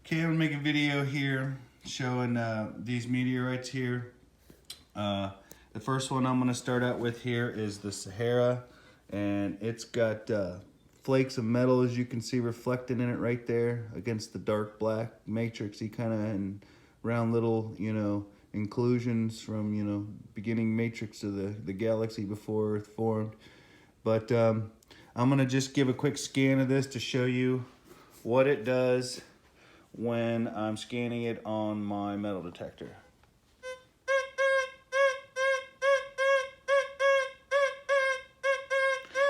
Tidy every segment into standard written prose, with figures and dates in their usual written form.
Okay, I'm gonna make a video here showing these meteorites here. The first one I'm gonna start out with here is the Sahara, and it's got flakes of metal, as you can see, reflected in it right there against the dark black matrixy kind of, and round little, inclusions from, beginning matrix of the galaxy before Earth formed. But I'm gonna just give a quick scan of this to show you what it does when I'm scanning it on my metal detector.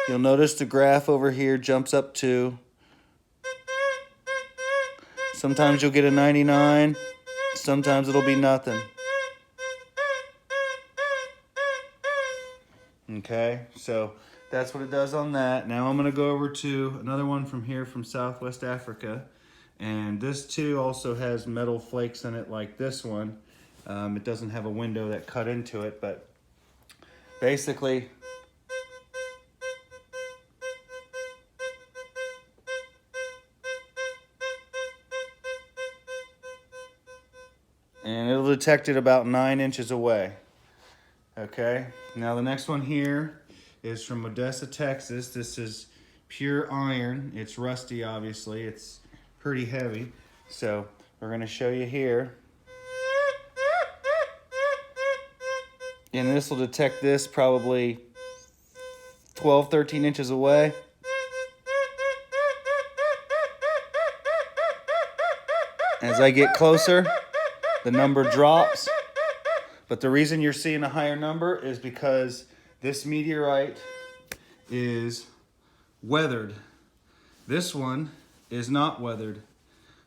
You'll notice the graph over here jumps up to, sometimes you'll get a 99, sometimes it'll be nothing. Okay, so that's what it does on that. Now I'm gonna go over to another one from here from Southwest Africa. And this too also has metal flakes in it like this one. It doesn't have a window that cut into it, but basically and it'll detect it about 9 inches away. Okay, now the next one here is from Odessa, Texas. This is pure iron. It's rusty, obviously. It's pretty heavy. So we're going to show you here. And this will detect this probably 12, 13 inches away. As I get closer, the number drops. But the reason you're seeing a higher number is because this meteorite is weathered. This one is not weathered.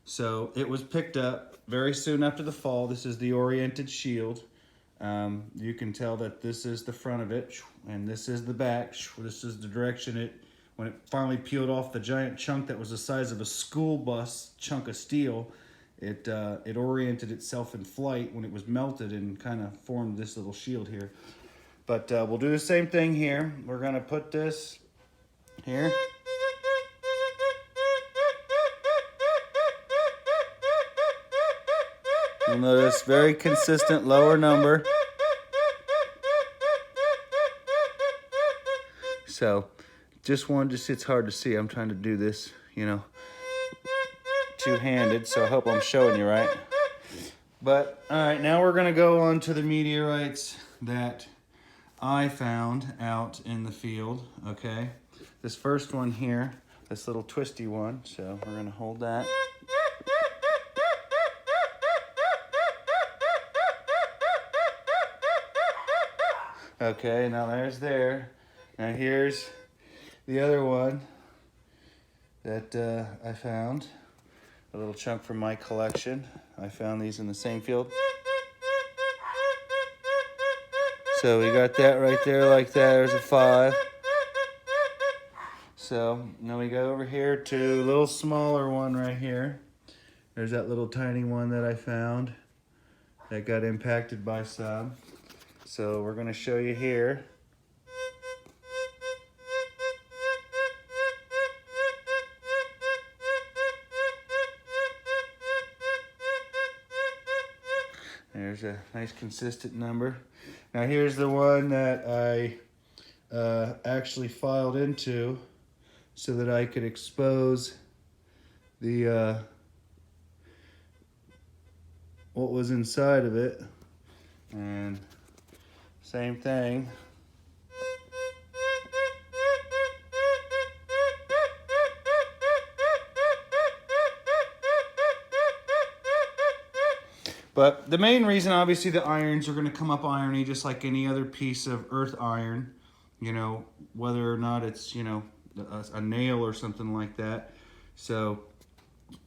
So it was picked up very soon after the fall. This is the oriented shield. You can tell that this is the front of it, and this is the back. This is the direction when it finally peeled off the giant chunk that was the size of a school bus chunk of steel. It oriented itself in flight when it was melted and kind of formed this little shield here. But we'll do the same thing here. We're gonna put this here. You'll notice very consistent lower number. So just one, it's hard to see. I'm trying to do this, two-handed, so I hope I'm showing you right. But all right, now we're gonna go on to the meteorites that I found out in the field. Okay, this first one here, this little twisty one, so we're gonna hold that. Okay, now there. Now here's the other one that I found. A little chunk from my collection. I found these in the same field. So we got that right there like that. There's a 5. So now we go over here to a little smaller one right here. There's that little tiny one that I found that got impacted by some. So we're going to show you here. There's a nice consistent number. Now here's the one that I actually filed into so that I could expose the what was inside of it. And same thing. But the main reason, obviously, the irons are going to come up irony just like any other piece of earth iron, whether or not it's, a nail or something like that. So,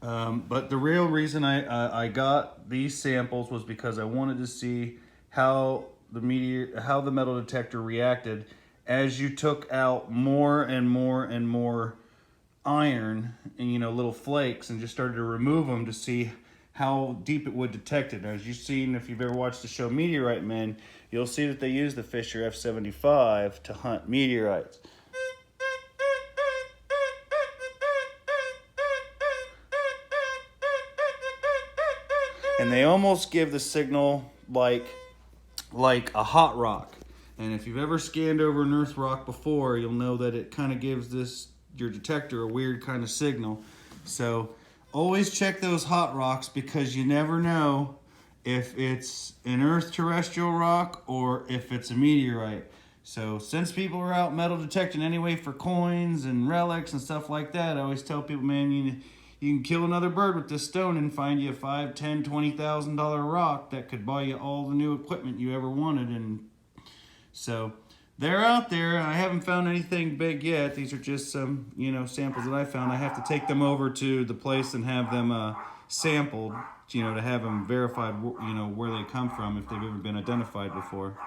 but the real reason I got these samples was because I wanted to see how the metal detector reacted as you took out more and more and more iron and, little flakes, and just started to remove them to see how deep it would detect it. Now, as you've seen, if you've ever watched the show Meteorite Men, you'll see that they use the Fisher F75 to hunt meteorites. and they almost give the signal like a hot rock. And if you've ever scanned over an earth rock before, you'll know that it kind of gives your detector a weird kind of signal. So always check those hot rocks, because you never know if it's an earth terrestrial rock or if it's a meteorite. So since people are out metal detecting anyway for coins and relics and stuff like that, I always tell people, man, you can kill another bird with this stone and find you a $5,000, $10,000, $20,000 rock that could buy you all the new equipment you ever wanted. And so they're out there. I haven't found anything big yet. These are just some, samples that I found. I have to take them over to the place and have them sampled, to have them verified, where they come from, if they've ever been identified before.